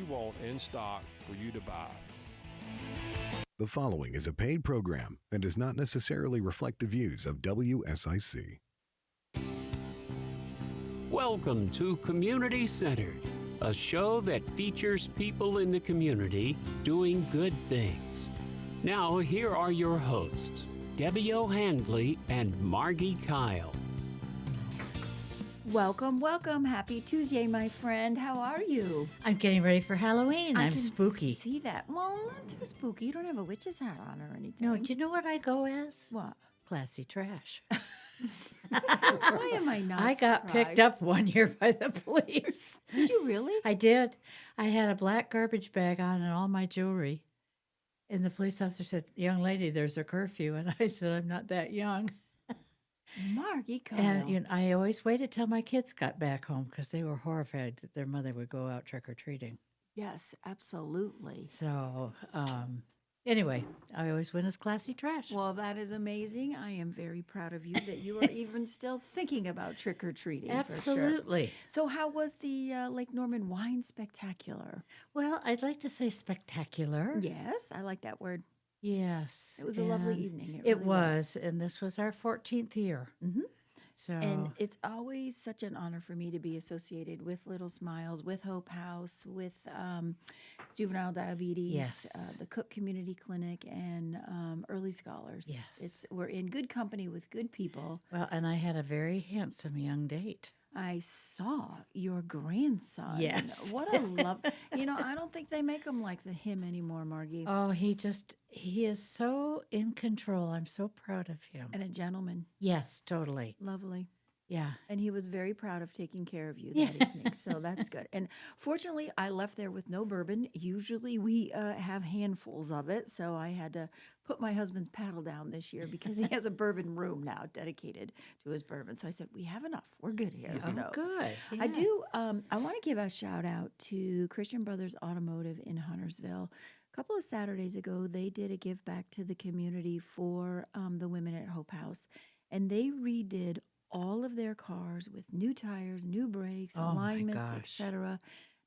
want in stock for you to buy. The following is a paid program and does not necessarily reflect the views of WSIC. Welcome to Community Centered, a show that features people in the community doing good things. Now, here are your hosts, Debbie O'Handley and Margi Kyle. Welcome, welcome. Happy Tuesday, my friend. How are you? I'm getting ready for Halloween. I I'm can spooky. See that? Well, not too spooky. You don't have a witch's hat on or anything. No, do you know what I go as? What? Classy trash. Why am I not I got surprised? picked up one year by the police. Did you really? I did. I had a black garbage bag on and all my jewelry. And the police officer said, "Young lady, there's a curfew." And I said, "I'm not that young." Margi Kyle. And I always waited till my kids got back home because they were horrified that their mother would go out trick-or-treating. Yes, absolutely. So, anyway, I always went as classy trash. Well, that is amazing. I am very proud of you that you are even still thinking about trick-or-treating. Absolutely. For sure. So how was the Lake Norman Wine Spectacular? Well, I'd like to say spectacular. Yes, I like that word. Yes. It was a lovely and evening. It was. And this was our 14th year. Mm-hmm. So, And it's always such an honor for me to be associated with Little Smiles, with Hope House, with juvenile diabetes, Yes. The Cook Community Clinic, and Early Scholars. Yes. We're in good company with good people. well, and I had a very handsome young date. I saw your grandson. Yes. What a love. I don't think they make them like him anymore, Margie. Oh, he is so in control. I'm so proud of him. And a gentleman. Yes, totally. Lovely. Yeah. And he was very proud of taking care of you Yeah. that evening. So that's good. And fortunately, I left there with no bourbon. Usually we have handfuls of it. So I had to put my husband's paddle down this year because he has a bourbon room now dedicated to his bourbon. So I said, we have enough. We're good here. Oh, So good. I Yeah. do. I want to give a shout out to Christian Brothers Automotive in Huntersville. A couple of Saturdays ago, they did a give back to the community for the women at Hope House. And they redid all of their cars with new tires, new brakes, Oh, my alignments, gosh. etc.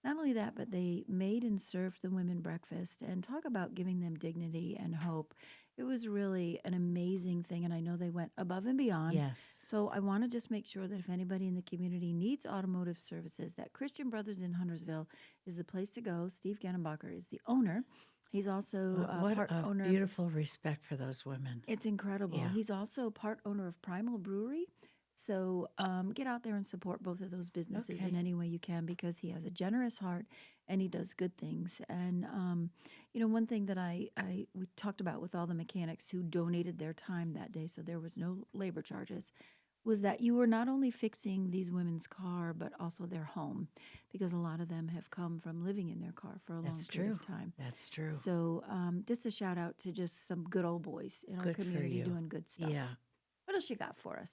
Not only that, but they made and served the women breakfast and talk about giving them dignity and hope. It was really an amazing thing, and I know they went above and beyond. Yes. So I want to just make sure that if anybody in the community needs automotive services, that Christian Brothers in Huntersville is the place to go. Steve Gannenbacher is the owner. He's also What part a owner. beautiful respect for those women. It's incredible. Yeah. He's also part owner of Primal Brewery. So get out there and support both of those businesses in Okay. any way you can because he has a generous heart and he does good things. And one thing that we talked about with all the mechanics who donated their time that day, so there was no labor charges, was that you were not only fixing these women's car but also their home because a lot of them have come from living in their car for a long That's period true. of time. That's true. So just a shout out to just some good old boys in our Good for community you. doing good stuff. Yeah. What else you got for us?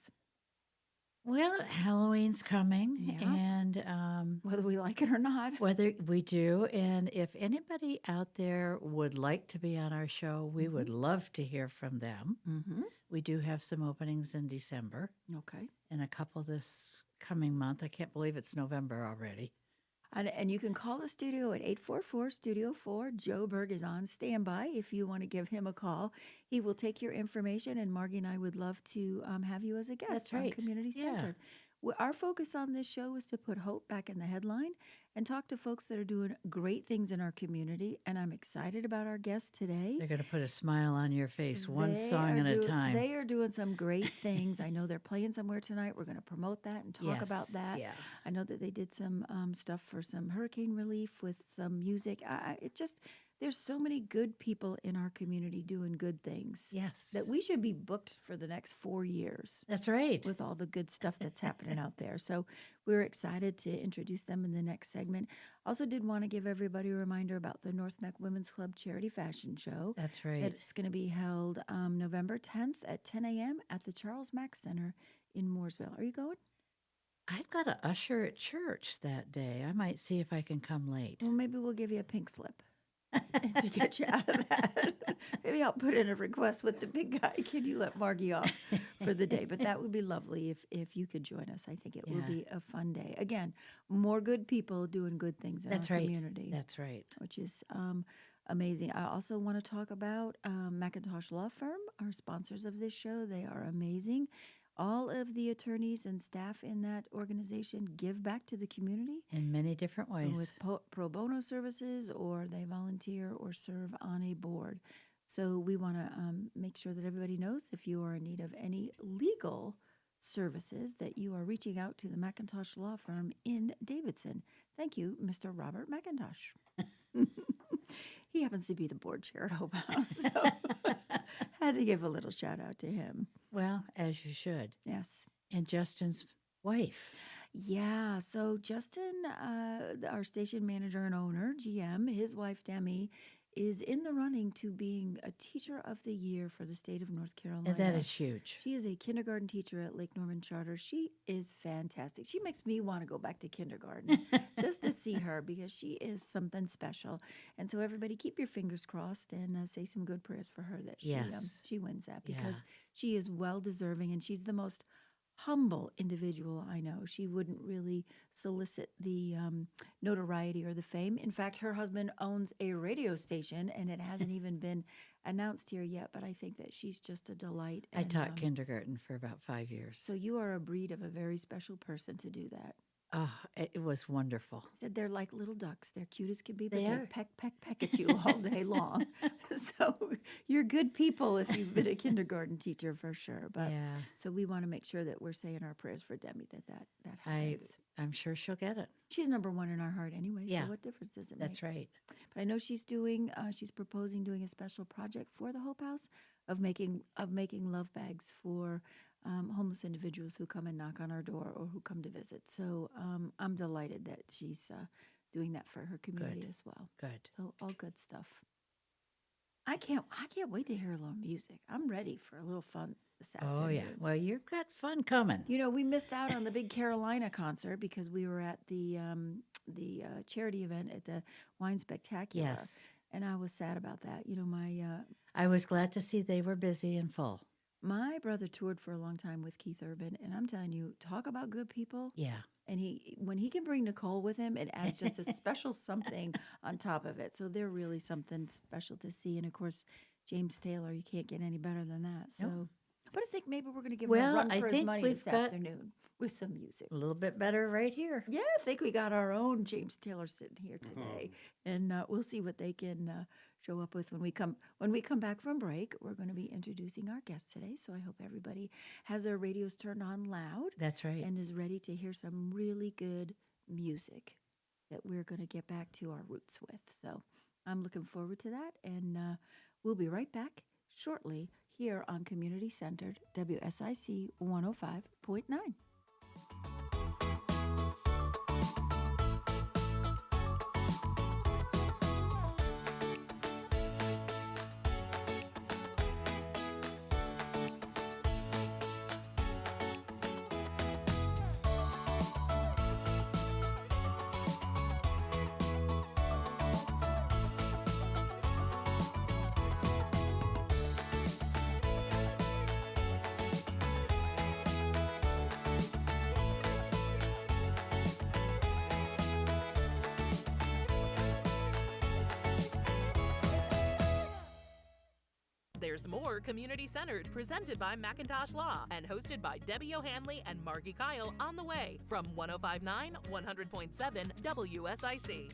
Well, Halloween's coming, Yeah. and Whether we like it or not. whether we do, and if anybody out there would like to be on our show, we would love to hear from them. Mm-hmm. We do have some openings in December Okay. and a couple this coming month. I can't believe it's November already. And you can call the studio at 844-STUDIO-4. Joe Berg is on standby if you want to give him a call. He will take your information, and Margie and I would love to have you as a guest That's on right. Community Yeah. Centered. Our focus on this show is to put hope back in the headline and talk to folks that are doing great things in our community. And I'm excited about our guest today. They're going to put a smile on your face, one They song are at a time. They are doing some great things. I know they're playing somewhere tonight. We're going to promote that and talk about Yes, that. yeah. I know that they did some stuff for some hurricane relief with some music. There's so many good people in our community doing good things Yes. that we should be booked for the next 4 years That's right. with all the good stuff that's happening out there. So we're excited to introduce them in the next segment. Also did want to give everybody a reminder about the North Neck Women's Club Charity Fashion Show. That's right. It's going to be held November 10th at 10 a.m. at the Charles Mack Center in Mooresville. Are you going? I've got to usher at church that day. I might see if I can come late. Well, maybe we'll give you a pink slip. to get you out of that. Maybe I'll put in a request with the big guy. Can you let Margie off for the day? But that would be lovely if you could join us. I think it will Yeah. be a fun day. Again, more good people doing good things in That's our right. community, That's right. which is amazing. I also want to talk about McIntosh Law Firm, our sponsors of this show. They are amazing. All of the attorneys and staff in that organization give back to the community In many different ways. with pro bono services, or they volunteer or serve on a board. So we want to make sure that everybody knows, if you are in need of any legal services, that you are reaching out to the McIntosh Law Firm in Davidson. Thank you, Mr. Robert McIntosh. He happens to be the board chair at Hope House, so had to give a little shout out to him. Well, as you should. Yes. And Justin's wife. Yeah, so Justin, our station manager and owner, GM, his wife Demi, is in the running to being a Teacher of the Year for the state of North Carolina. And that is huge. She is a kindergarten teacher at Lake Norman Charter. She is fantastic. She makes me want to go back to kindergarten just to see her, because she is something special. And so everybody keep your fingers crossed and say some good prayers for her that Yes. she wins that, because Yeah. she is well deserving, and she's the most humble individual I know. She wouldn't really solicit the notoriety or the fame. In fact, her husband owns a radio station, and it hasn't even been announced here yet, but I think that she's just a delight. I and, taught kindergarten for about 5 years. So you are a breed of a very special person to do that. Oh, it was wonderful. Said they're like little ducks. They're cute as can be, but They they are. peck, peck, peck at you all day long. So you're good people if you've been a kindergarten teacher for sure. But Yeah. so we want to make sure that we're saying our prayers for Demi that happens. I'm sure she'll get it. She's number one in our heart anyway. Yeah. So what difference does it make? That's right. But I know she's proposing doing a special project for the Hope House of making love bags for homeless individuals who come and knock on our door or who come to visit. So I'm delighted that she's doing that for her community Good. as well. Good. So all good stuff. I can't wait to hear a little music. I'm ready for a little fun this afternoon. Oh, yeah. Well, you've got fun coming. You know, we missed out on the big Carolina concert because we were at the charity event at the Wine Spectacular. Yes. And I was sad about that. You know, I was glad to see they were busy and full. my brother toured for a long time with Keith Urban, and I'm telling you, talk about good people. Yeah. And when he can bring Nicole with him, it adds just a special something on top of it. So they're really something special to see. And of course, James Taylor, you can't get any better than that. So, Nope. but I think maybe we're going to give him a Well, run I for his think money we've this got- afternoon with some music. A little bit better right here. Yeah, I think we got our own James Taylor sitting here today, and we'll see what they can show up with when we come back from break. We're going to be introducing our guest today, so I hope everybody has their radios turned on loud That's right. and is ready to hear some really good music that we're going to get back to our roots with. So I'm looking forward to that, and we'll be right back shortly here on Community Centered WSIC 105.9. There's more Community Centered, presented by Macintosh Law and hosted by Debbie O'Hanley and Margi Kyle, on the way from 105.9, 100.7 WSIC.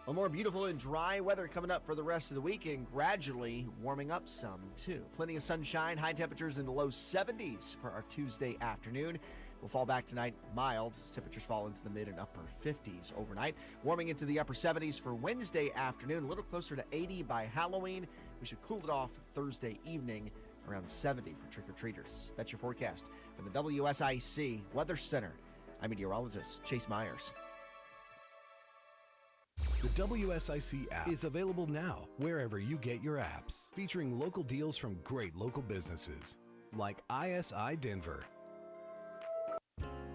Well, more beautiful and dry weather coming up for the rest of the week, and gradually warming up some, too. Plenty of sunshine, high temperatures in the low 70s for our Tuesday afternoon. We'll fall back tonight mild as temperatures fall into the mid and upper 50s overnight. Warming into the upper 70s for Wednesday afternoon, a little closer to 80 by Halloween. We should cool it off Thursday evening, around 70 for trick-or-treaters. That's your forecast from the WSIC Weather Center. I'm meteorologist Chase Myers. The WSIC app is available now wherever you get your apps, featuring local deals from great local businesses like ISI Denver.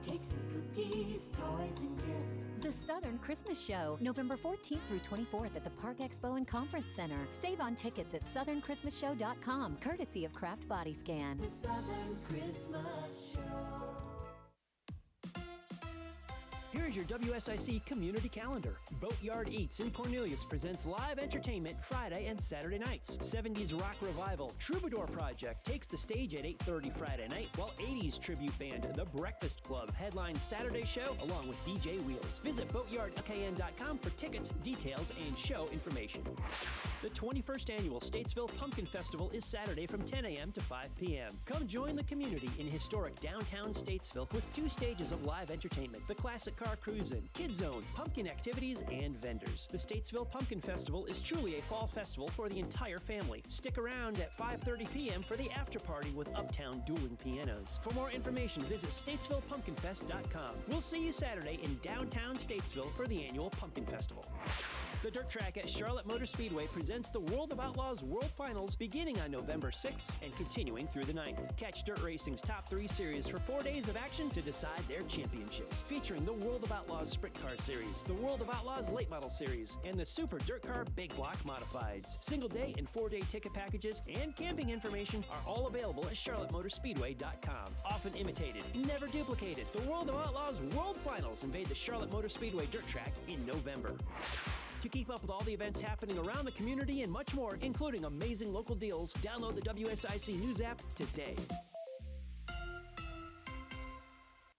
Cakes and cookies, toys and gifts. The The Southern Christmas Show, November 14th through 24th at the Park Expo and Conference Center. Save on tickets at southernChristmasShow.com, courtesy of Kraft Body Scan. The Southern Christmas Show. Here's your WSIC community calendar. Boatyard Eats in Cornelius presents live entertainment Friday and Saturday nights. 70s rock revival Troubadour Project takes the stage at 8:30 Friday night, while 80s tribute band The Breakfast Club headlines Saturday show along with DJ Wheels. Visit boatyardkn.com for tickets, details, and show information. The 21st annual Statesville Pumpkin Festival is Saturday from 10 a.m. to 5 p.m. Come join the community in historic downtown Statesville with 2 stages of live entertainment: the Classic Car Cruisin', Kid Zone, pumpkin activities, and vendors. The Statesville Pumpkin Festival is truly a fall festival for the entire family. Stick around at 5:30 p.m. for the after party with Uptown dueling pianos. For more information, visit statesvillepumpkinfest.com. We'll see you Saturday in downtown Statesville for the annual Pumpkin Festival. The Dirt Track at Charlotte Motor Speedway presents the World of Outlaws World Finals beginning on November 6th and continuing through the 9th. Catch Dirt Racing's top 3 series for 4 days of action to decide their championships, featuring the World of Outlaws Sprint Car Series, the World of Outlaws Late Model Series, and the Super Dirt Car Big Block Modifieds. Single day and 4-day ticket packages and camping information are all available at charlottemotorspeedway.com. Often imitated, never duplicated, the World of Outlaws World Finals invade the Charlotte Motor Speedway Dirt Track in November. To keep up with all the events happening around the community and much more, including amazing local deals, download the WSIC News app today.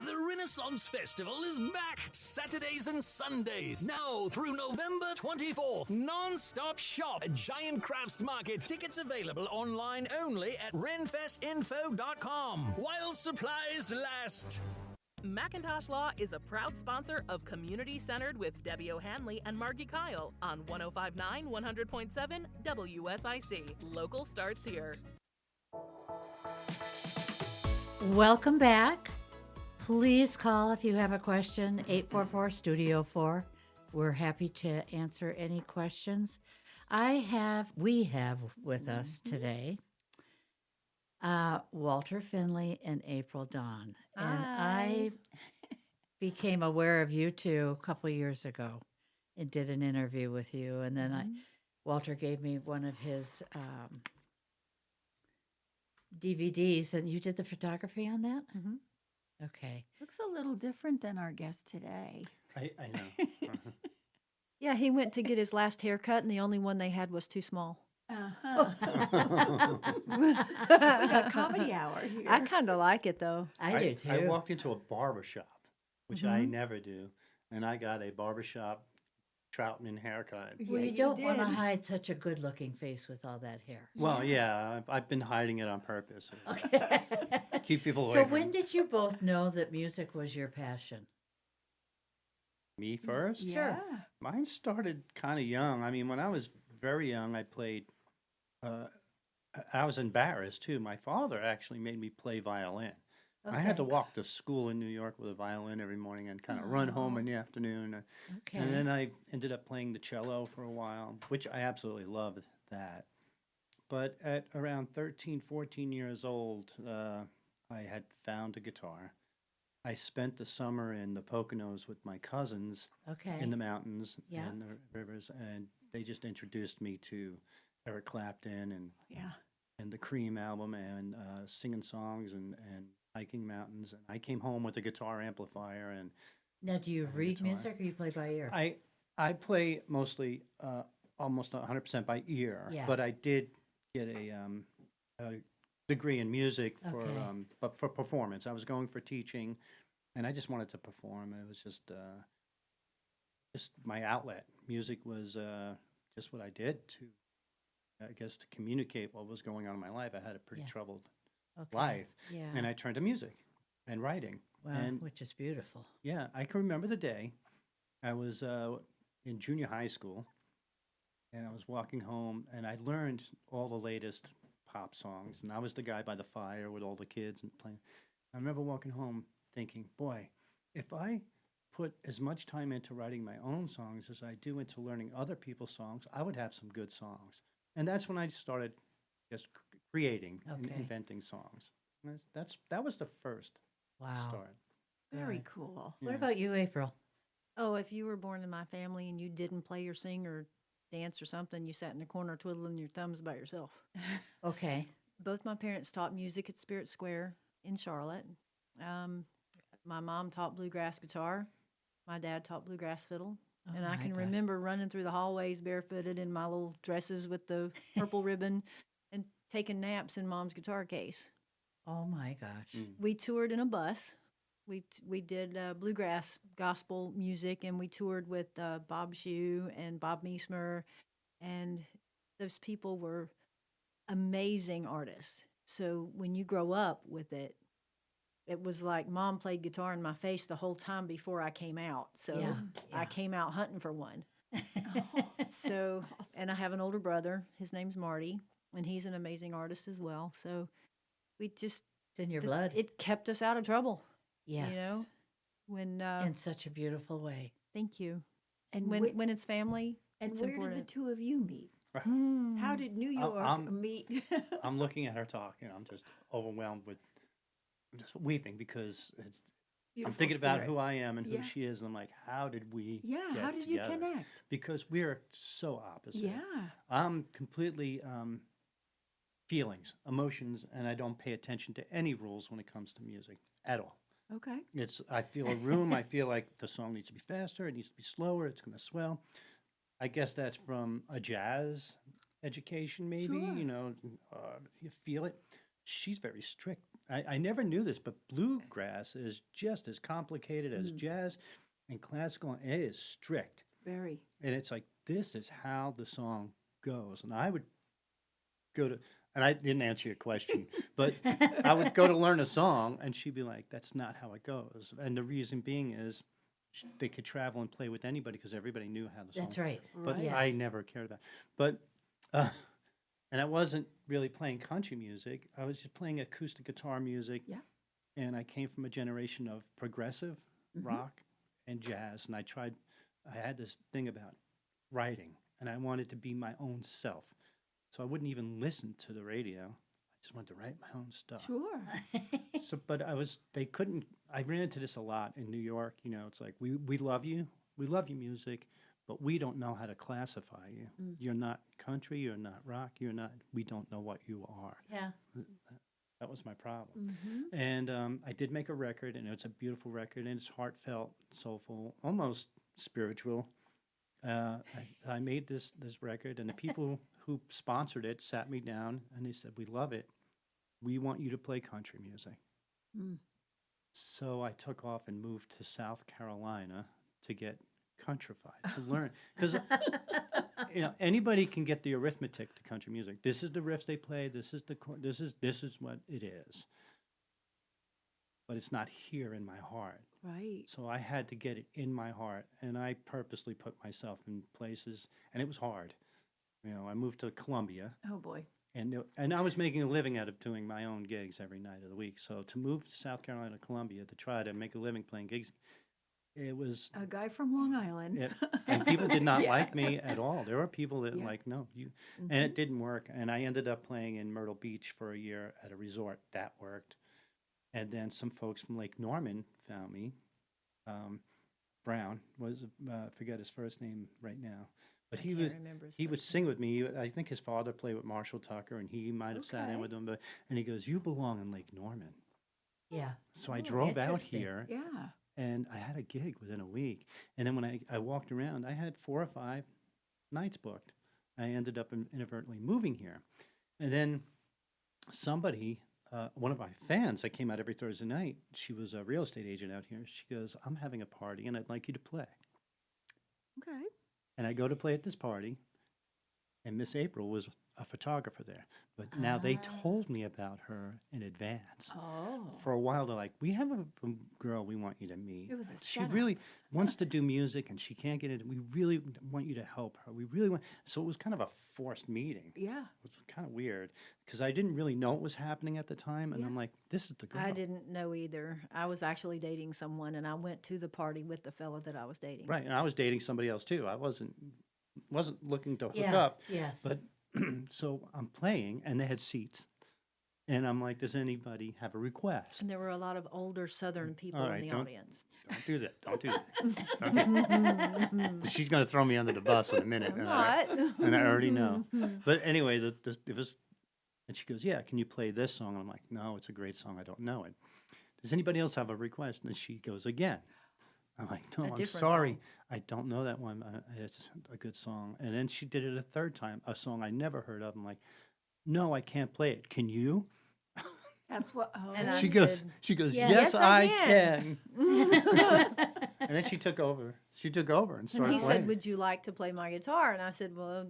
The Renaissance Festival is back, Saturdays and Sundays, now through November 24th. Non-stop shop at Giant Crafts Market. Tickets available online only at renfestinfo.com while supplies last. Macintosh Law is a proud sponsor of Community Centered with Debbie O'Hanley and Margi Kyle on 105.9 100.7 WSIC. Local starts here. Welcome back. Please call if you have a question, 844-STUDIO-4. We're happy to answer any questions. We have with us today Walter Finley and April Dawn. And I became aware of you two a couple years ago and did an interview with you. And then Walter gave me one of his DVDs, and you did the photography on that? Mm-hmm. Okay. Looks a little different than our guest today. I know. Yeah, he went to get his last haircut, and the only one they had was too small. Uh-huh. We got comedy hour here. I kind of like it, though. I do, too. I walked into a barber shop, which I never do, and I got a barbershop Troutman haircut. Well, you don't want to hide such a good-looking face with all that hair. Well, yeah, I've been hiding it on purpose. Okay. Keep people away So from when did you both know that music was your passion? me first. Yeah. Mine started kind of young. I mean, when I was very young, I played. I was embarrassed too. My father actually made me play violin. I had to walk to school in New York with a violin every morning and kind of run home in the afternoon. Okay. And then I ended up playing the cello for a while, which I absolutely loved that. But at around 13, 14 years old, I had found a guitar. I spent the summer in the Poconos with my cousins in the mountains and the rivers, and they just introduced me to Eric Clapton and the Cream album and singing songs and hiking mountains. And I came home with a guitar amplifier. And now, do you read music or you play by ear? I play mostly almost 100% by ear, but I did get a degree in music but for performance. I was going for teaching, and I just wanted to perform. It was just my outlet. Music was just what I did to communicate what was going on in my life. I had a pretty troubled life, and I turned to music and writing. Wow, which is beautiful. Yeah, I can remember the day. I was in junior high school, and I was walking home, and I learned all the latest pop songs, and I was the guy by the fire with all the kids and playing. I remember walking home thinking, boy, if I put as much time into writing my own songs as I do into learning other people's songs, I would have some good songs. And that's when I started just creating and inventing songs. That was the first start. Very cool. What about you, April? Oh, if you were born in my family and you didn't play or sing or dance or something, you sat in the corner twiddling your thumbs by yourself. Okay. Both my parents taught music at Spirit Square in Charlotte. Um, my mom taught bluegrass guitar. My dad taught bluegrass fiddle. Oh And I my can God. remember running through the hallways barefooted in my little dresses with the purple ribbon and taking naps in mom's guitar case. Oh my gosh. We toured in a bus. We did bluegrass gospel music, and we toured with Bob Shue and Bob Meesmer, and those people were amazing artists. So when you grow up with it, it was like mom played guitar in my face the whole time before I came out. So Yeah, I yeah. came out hunting for one. So, and I have an older brother. His name's Marty, and he's an amazing artist as well. So we just It's in your blood. It kept us out of trouble. Yes. You know, when In such a beautiful way. thank you. And When it's family, and it's where important. did the two of you meet? Hmm. How did New York meet? I'm looking at her talk, and I'm just overwhelmed with just weeping because I'm Beautiful thinking about spirit. who I am and who Yeah. she is, and I'm like, how did we Yeah, get how did you together? connect? Because we're so opposite. Yeah. I'm completely feelings, emotions, and I don't pay attention to any rules when it comes to music at all. Okay. I feel a room, I feel like the song needs to be faster, it needs to be slower, it's going to swell. I guess that's from a jazz education, maybe, Sure. you know, you feel it. She's very strict. I never knew this, but bluegrass is just as complicated as jazz and classical, and it is strict. Very. And it's like, this is how the song goes. And I would go to, and I didn't answer your question, but I would go to learn a song, and she'd be like, that's not how it goes. And the reason being is they could travel and play with anybody because everybody knew how the song. That's right. But Right. I Yes. never cared about. But and I wasn't really playing country music. I was just playing acoustic guitar music. Yeah. And I came from a generation of progressive rock and jazz, and I had this thing about writing, and I wanted to be my own self. So I wouldn't even listen to the radio. I just wanted to write my own stuff. Sure. So, but I ran into this a lot in New York. You know, it's like, we love you. We love your music, but we don't know how to classify you. You're not country. You're not rock. We don't know what you are. Yeah. That was my problem. And I did make a record, and it's a beautiful record, and it's heartfelt, soulful, almost spiritual. I made this record, and the people who sponsored it sat me down, and they said, we love it. We want you to play country music. So I took off and moved to South Carolina to get countrified, to learn. Because you know, anybody can get the arithmetic to country music. This is the riffs they play. This is what it is. But it's not here in my heart. Right. So I had to get it in my heart, and I purposely put myself in places, and it was hard. You know, I moved to Columbia, Oh boy. and I was making a living out of doing my own gigs every night of the week. So to move to South Carolina, Columbia, to try to make a living playing gigs, it was. A guy from Long Island. And people did not Yeah. like me at all. There were people that Yeah. like, no, you, and it didn't work. And I ended up playing in Myrtle Beach for a year at a resort. That worked. And then some folks from Lake Norman found me. Brown was, I forget his first name right now, but I he can't was, remember his he would first sing with me. I think his father played with Marshall Tucker, and he might have sat in Okay. with him. And he goes, "You belong in Lake Norman." Yeah. So I Oh, drove out interesting. here, Yeah. and I had a gig within a week. And then when I walked around, I had 4 or 5 nights booked. I ended up inadvertently moving here. And then somebody, one of my fans that came out every Thursday night, she was a real estate agent out here. She goes, "I'm having a party, and I'd like you to play." Okay. And I go to play at this party, and Miss April was a photographer there. But now they told me about her in advance. Oh. For a while, they're like, "We have a girl we want you to meet. It was a She setup. really wants to do music, and she can't get it. We really want you to help her. We really want." So it was kind of a forced meeting. Yeah. It was kind of weird because I didn't really know what was happening at the time, and Yeah. I'm like, "This is the girl." I didn't know either. I was actually dating someone, and I went to the party with the fella that I was dating. Right, and I was dating somebody else too. I wasn't looking to hook Yeah. up. Yes. But so I'm playing, and they had seats. And I'm like, does anybody have a request? And there were a lot of older Southern people All in right, the don't- audience. Don't do that. Don't do that. Okay. She's going to throw me under the bus in a minute. I'm And I already know. not. But anyway, it was, and she goes, yeah, can you play this song? And I'm like, no, it's a great song. I don't know it. Does anybody else have a request? And she goes again. I'm like, no, A I'm different sorry. song. I don't know that one. It's a good song. And then she did it a third time, a song I never heard of. I'm like, no, I can't play it. Can you? That's what. Oh. And I She goes, said, yes, "Yes, I I can." can. And then she took over. She took over and And started he playing. said, "Would you like to play my guitar?" And I said, "Well,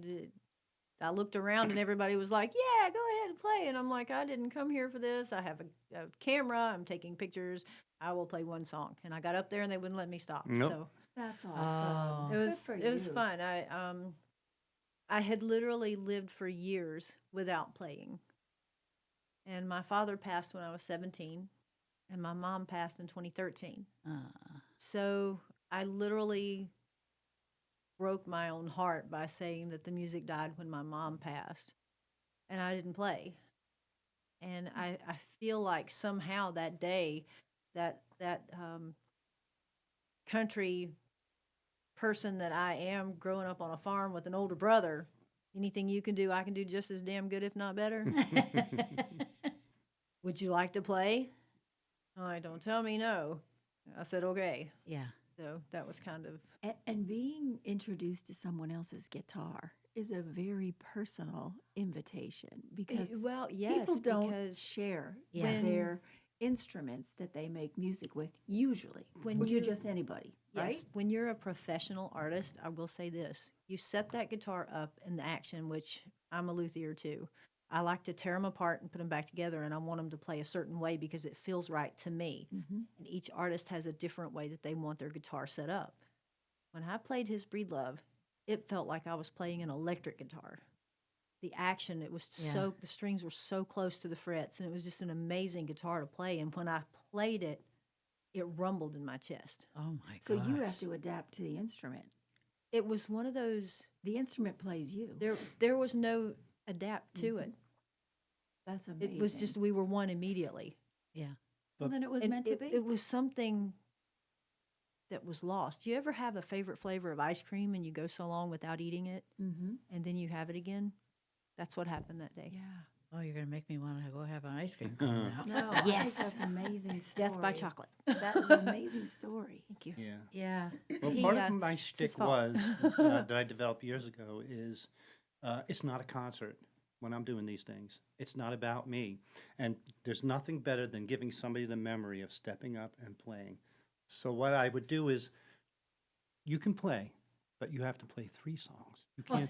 I looked around and everybody was like, "Yeah, go ahead and play." And I'm like, "I didn't come here for this. I have a camera. I'm taking pictures. I will play one song." And I got up there and they wouldn't let me stop. Nope. So That's awesome. it was Good for it was you. fun. I had literally lived for years without playing. And my father passed when I was 17, and my mom passed in 2013. So I literally broke my own heart by saying that the music died when my mom passed, and I didn't play. And I feel like somehow that day, that country person that I am, growing up on a farm with an older brother, anything you can do, I can do just as damn good, if not better. Would you like to play? I'm like, don't tell me no. I said, okay. Yeah. So that was kind of. And being introduced to someone else's guitar is a very personal invitation because Well, yes, people don't because share Yeah. their instruments that they make music with usually When when you're you- just anybody, Yes, right? when you're a professional artist, I will say this. You set that guitar up in the action, which I'm a luthier too. I like to tear them apart and put them back together, and I want them to play a certain way because it feels right to me. Mhm. And each artist has a different way that they want their guitar set up. When I played his Breedlove, it felt like I was playing an electric guitar. The action, it was Yeah. the strings were so close to the frets, and it was just an amazing guitar to play. And when I played it, it rumbled in my chest. Oh my So gosh. you have to adapt to the instrument. It was one of those. The instrument plays you. There was no adapt to it. That's amazing. It was just we were one immediately. Yeah. well, then it was And meant to it, be. it was something that was lost. You ever have a favorite flavor of ice cream and you go so long without eating it Mm-hmm. and then you have it again? That's what happened that day. Yeah. Oh, you're going to make me want to go have an ice cream cone now. No, I think Yes. that's an amazing story. Death by chocolate. That is an amazing story. Thank you. Yeah. Yeah. Well, He, part uh, of my his shtick fault. was that I developed years ago is it's not a concert when I'm doing these things. It's not about me. And there's nothing better than giving somebody the memory of stepping up and playing. So what I would do is you can play, but you have to play 3 songs. You can't.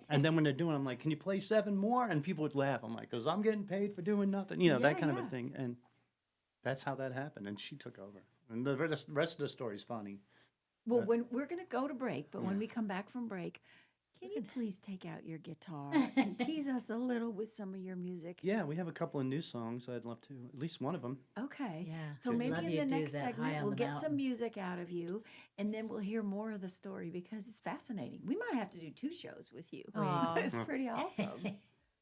And then when they're doing, I'm like, can you play 7 more? And people would laugh. I'm like, because I'm getting paid for doing nothing, you know, that Yeah, kind of yeah. a thing. And that's how that happened. And she took over. And the rest of the story is funny. Well, Uh, when we're going to go to break, but when yeah. we come back from break, can you please take out your guitar and tease us a little with some of your music? Yeah, we have a couple of new songs. I'd love to, at least one of them. Okay. Yeah. So Good. maybe Love in you the do next that High segment on we'll the get some Mountain. music out of you, and then we'll hear more of the story because it's fascinating. We might have to do 2 shows with you. Aw. It's pretty awesome.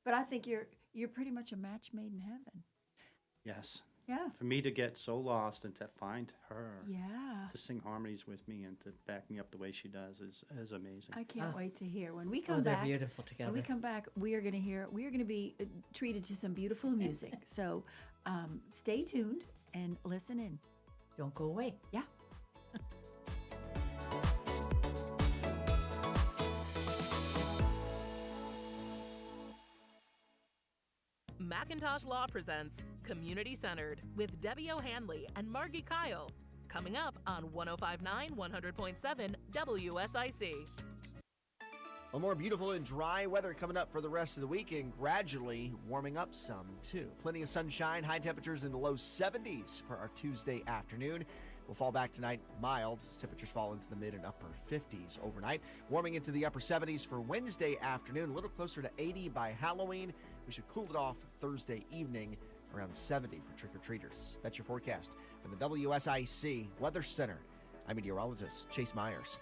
But I think you're pretty much a match made in heaven. Yes. Yeah. For me to get so lost and to find her, Yeah. to sing harmonies with me and to back me up the way she does is amazing. I can't Oh. wait to hear when we Oh, come they're back. beautiful When together. we come back, we are going to be treated to some beautiful music. So stay tuned and listen in. Don't go away. Yeah. Macintosh Law presents Community Centered with Debbie O'Hanley and Margi Kyle. Coming up on 1059 100.7 WSIC. Well, more beautiful and dry weather coming up for the rest of the week and gradually warming up some too. Plenty of sunshine, high temperatures in the low 70s for our Tuesday afternoon. We'll fall back tonight mild as temperatures fall into the mid and upper 50s overnight. Warming into the upper 70s for Wednesday afternoon, a little closer to 80 by Halloween. We should cool it off Thursday evening around 70 for trick-or-treaters. That's your forecast from the WSIC Weather Center. I'm meteorologist Chase Myers.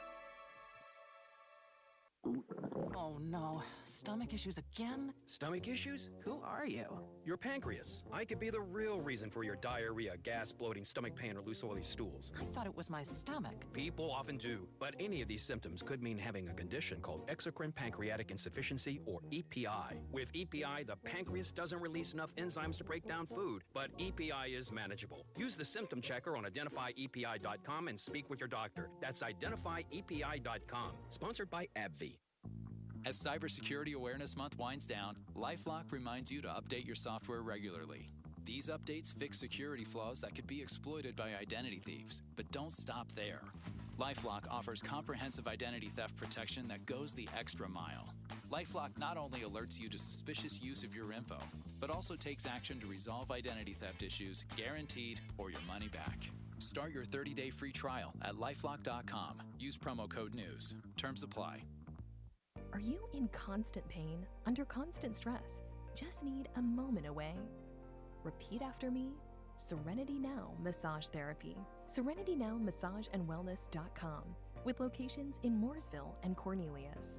Oh no, stomach issues again? Stomach issues? Who are you? Your pancreas. I could be the real reason for your diarrhea, gas, bloating, stomach pain, or loose oily stools. I thought it was my stomach. People often do, but any of these symptoms could mean having a condition called exocrine pancreatic insufficiency, or EPI. With EPI, the pancreas doesn't release enough enzymes to break down food, but EPI is manageable. Use the symptom checker on identifyepi.com and speak with your doctor. That's identifyepi.com. Sponsored by AbbVie. As Cybersecurity Awareness Month winds down, LifeLock reminds you to update your software regularly. These updates fix security flaws that could be exploited by identity thieves. But don't stop there. LifeLock offers comprehensive identity theft protection that goes the extra mile. LifeLock not only alerts you to suspicious use of your info, but also takes action to resolve identity theft issues, guaranteed, or your money back. Start your 30-day free trial at lifelock.com. Use promo code NEWS. Terms apply. Are you in constant pain, under constant stress? Just need a moment away? Repeat after me. Serenity Now Massage Therapy. SerenityNowMassageAndWellness.com, with locations in Mooresville and Cornelius.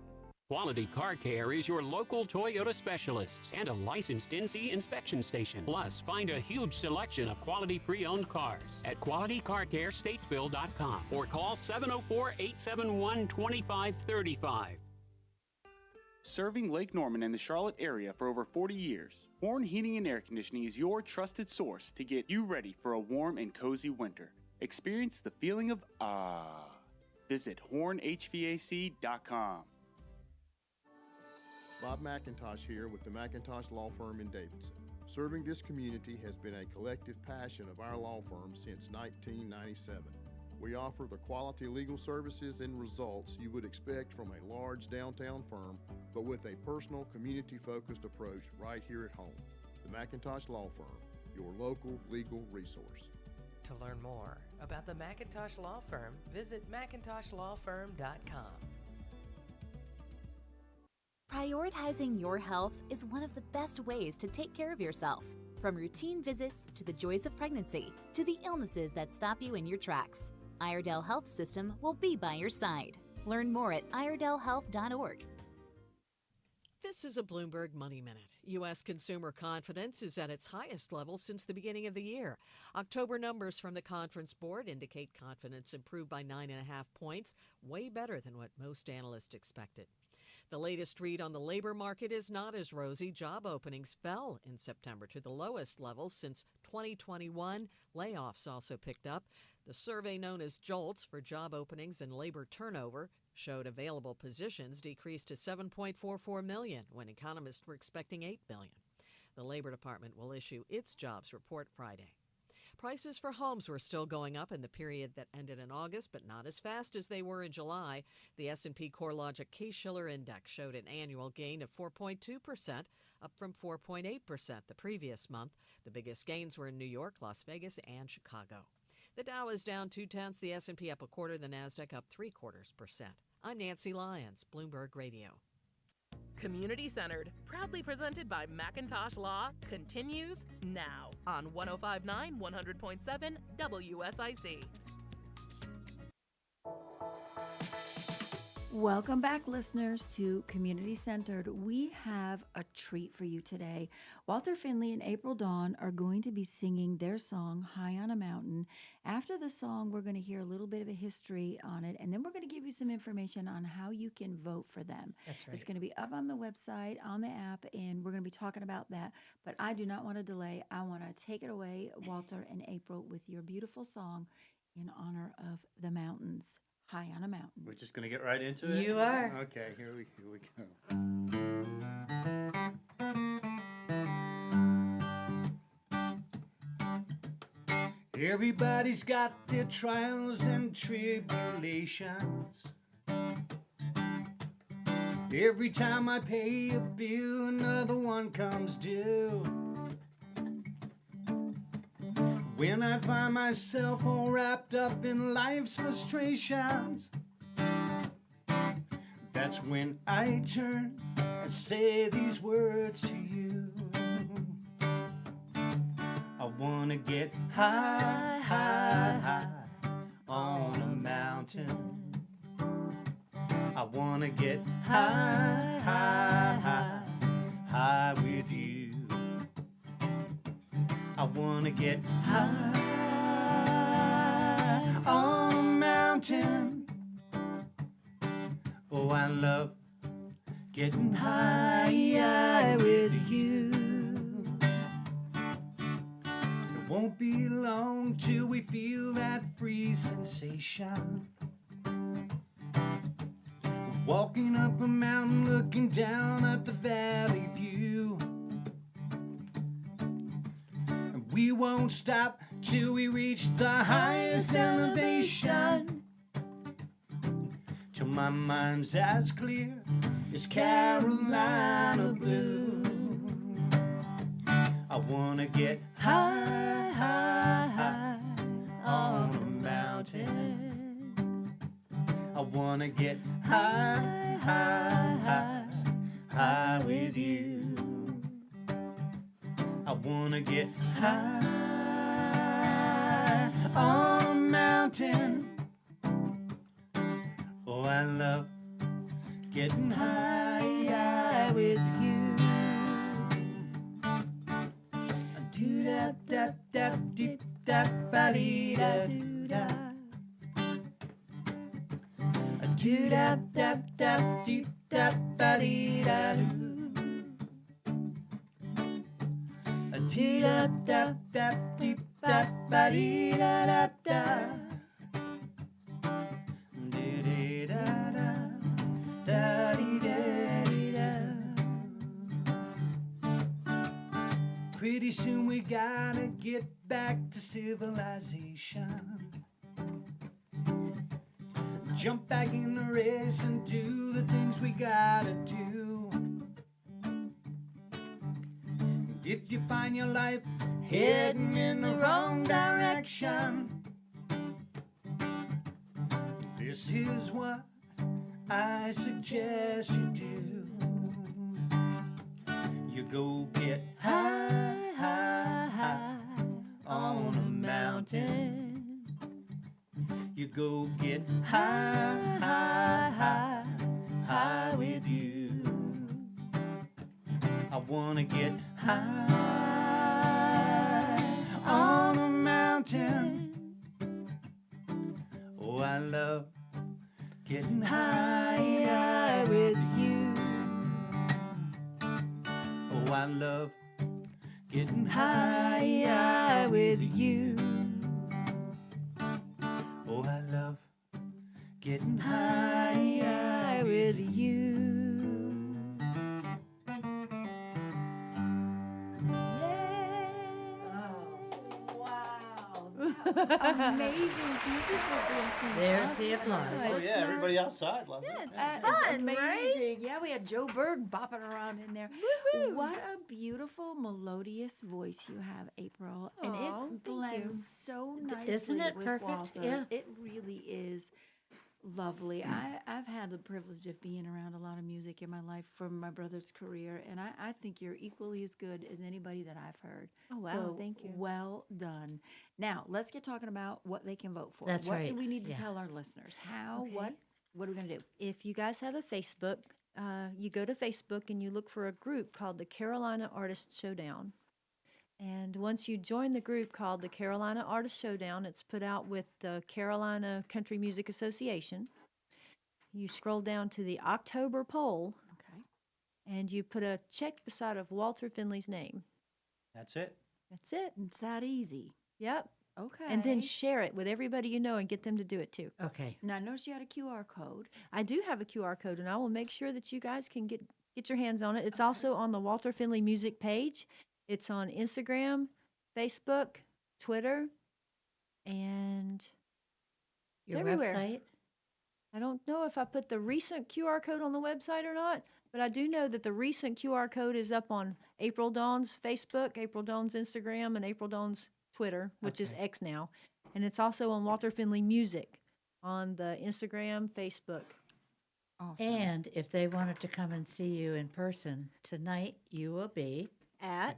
Quality Car Care is your local Toyota specialist and a licensed NC inspection station. Plus, find a huge selection of quality pre-owned cars at QualityCarCareStatesville.com or call 704-871-2535. Serving Lake Norman and the Charlotte area for over 40 years, Horn Heating and Air Conditioning is your trusted source to get you ready for a warm and cozy winter. Experience the feeling of Visit hornhvac.com. Bob McIntosh here with the McIntosh Law Firm in Davidson. Serving this community has been a collective passion of our law firm since 1997. We offer the quality legal services and results you would expect from a large downtown firm, but with a personal, community-focused approach right here at home. The McIntosh Law Firm, your local legal resource. To learn more about the McIntosh Law Firm, visit McIntoshLawFirm.com. Prioritizing your health is one of the best ways to take care of yourself. From routine visits to the joys of pregnancy to the illnesses that stop you in your tracks, Iredell Health System will be by your side. Learn more at iredellhealth.org. This is a Bloomberg Money Minute. U.S. consumer confidence is at its highest level since the beginning of the year. October numbers from the Conference Board indicate confidence improved by 9.5 points, way better than what most analysts expected. The latest read on the labor market is not as rosy. Job openings fell in September to the lowest level since 2021. Layoffs also picked up. The survey known as JOLTS for job openings and labor turnover showed available positions decreased to 7.44 million when economists were expecting 8 million. The Labor Department will issue its jobs report Friday. Prices for homes were still going up in the period that ended in August, but not as fast as they were in July. The S&P CoreLogic Case-Shiller Index showed an annual gain of 4.2%, up from 4.8% the previous month. The biggest gains were in New York, Las Vegas, and Chicago. The Dow is down 0.2, the S&P up 0.25, the Nasdaq up 0.75%. I'm Nancy Lyons, Bloomberg Radio. Community Centered, proudly presented by McIntosh Law, continues now on 105.9, 100.7 WSIC. Welcome back, listeners, to Community Centered. We have a treat for you today. Walter Finley and April Dawn are going to be singing their song, High on a Mountain. After the song, we're going to hear a little bit of a history on it, and then we're going to give you some information on how you can vote for them. That's right. It's going to be up on the website, on the app, and we're going to be talking about that. But I do not want to delay. I want to take it away, Walter and April, with your beautiful song in honor of the mountains. High on a Mountain. We're just going to get right into it? You are. Okay, here we go. Everybody's got their trials and tribulations. Every time I pay a bill, another one comes due. When I find myself all wrapped up in life's frustrations, that's when I turn and say these words to you. I wanna get high, high, high on a mountain. I wanna get high, high, high, high with you. I wanna get high on a mountain. Oh, I love getting high with you. It won't be long till we feel that free sensation. Walking up a mountain, looking down at the valley view. And we won't stop till we reach the highest elevation. Till my mind's as clear as Carolina blue. I wanna get high, high, high on a mountain. I wanna get high, high, high, high with you. I wanna get high on a mountain. Oh, I love getting high with you. Do da da da deep da ba dee da do da. Do da da da deep da ba dee da do. Do da da da deep da ba dee da da da. Dee dee da da da dee da dee da. Pretty soon we gotta get back to civilization. Jump back in the race and do the things we gotta do. If you find your life heading in the wrong direction, this is what I suggest you do. You go get high, high, high on a mountain. You go get high, high, high, high with you. I wanna get high on a mountain. Oh, I love getting high with you. Oh, I love getting high with you. Oh, I love getting high with you. Amazing, beautiful dancing. There's the applause. Oh, yeah, everybody outside loves it. It's Yeah. fun, amazing. Yeah, we had Joe Berg bopping around in there. What a beautiful, melodious voice you have, April. And Aw, thank it blends you. so nicely Isn't it with perfect? Walter. Yeah. It really is lovely. I've had the privilege of being around a lot of music in my life from my brother's career, and I think you're equally as good as anybody that I've heard. Oh, wow, So, thank you. well done. Now, let's get talking about what they can vote for. That's what do right, we need to yeah. tell our listeners? How, Okay. what are we going to do? If you guys have a Facebook, you go to Facebook and you look for a group called the Carolina Artists Showdown. And once you join the group called the Carolina Artists Showdown, it's put out with the Carolina Country Music Association. You scroll down to the October poll. Okay. And you put a check beside of Walter Finley's name. That's it. That's it. It's that easy. Yep. Okay. And then share it with everybody you know and get them to do it too. Okay. Now, I noticed you had a QR code. I do have a QR code, and I will make sure that you guys can get your hands on it. It's also on the Walter Finley Music page. It's on Instagram, Facebook, Twitter, and it's Your everywhere. website? I don't know if I put the recent QR code on the website or not, but I do know that the recent QR code is up on April Dawn's Facebook, April Dawn's Instagram, and April Dawn's Twitter, which is X now. And it's also on Walter Finley Music on the Instagram, Facebook. Awesome. And if they wanted to come and see you in person, tonight you will be At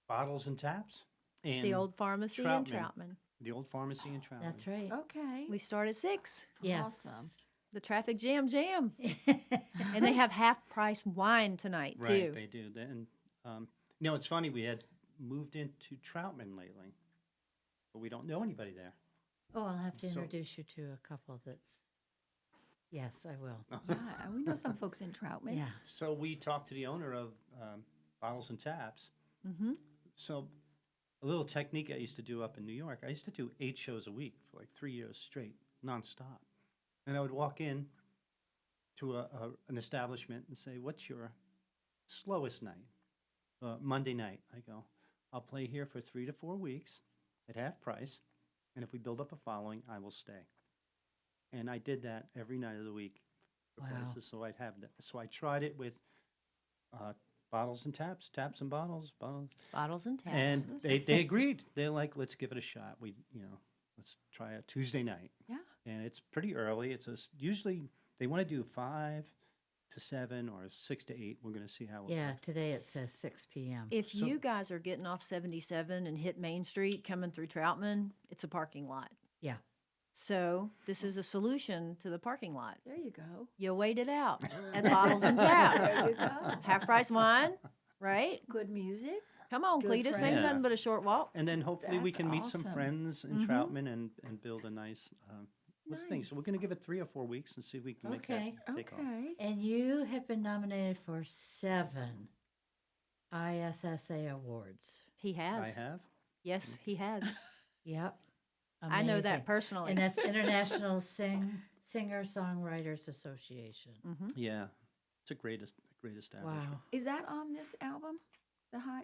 Bottles and Taps. And the Old Pharmacy in Troutman. The Old Pharmacy in Troutman. That's right. Okay. We start at 6. Yes. Awesome. the traffic jam. And they have half-price wine tonight, Right, too. they do. And, it's funny, we had moved into Troutman lately, but we don't know anybody there. Oh, I'll have to So- introduce you to a couple that's. Yes, I will. Yeah, we know some folks in Troutman. Yeah. So we talked to the owner of Bottles and Taps. Mm-hmm. So a little technique I used to do up in New York, I used to do 8 shows a week for like 3 years straight, nonstop. And I would walk in to an establishment and say, what's your slowest night? Monday night. I go, I'll play here for 3 to 4 weeks at half price. And if we build up a following, I will stay. And I did that every night of the week for Wow. places. So I'd have that. So I tried it with bottles and taps, taps and bottles, bottles. Bottles and taps. And they agreed. They're like, let's give it a shot. Let's try a Tuesday night. Yeah. And it's pretty early. Usually they want to do 5 to 7 or 6 to 8. We're going to see how it Yeah, goes. today it says 6 p.m. If So- you guys are getting off 77 and hit Main Street coming through Troutman, it's a parking lot. Yeah. So this is a solution to the parking lot. There you go. You wait it out at Bottles and Taps. There you go. Half price wine, right? Good music. Come on, Good Cletus. Ain't friends. nothing but a short walk. And then hopefully we That's can meet some awesome. friends in Mhm. Troutman and build a nice thing. So Nice. we're going to give it 3 or 4 weeks and see if we can make Okay. that take off. Okay. And you have been nominated for 7 ISSA awards. He has. I have. Yes, he has. Yep. I know that Amazing. personally. And that's International Singer-Songwriters Association. Mhm. Yeah. It's a great establishment. Wow. Is that on this album?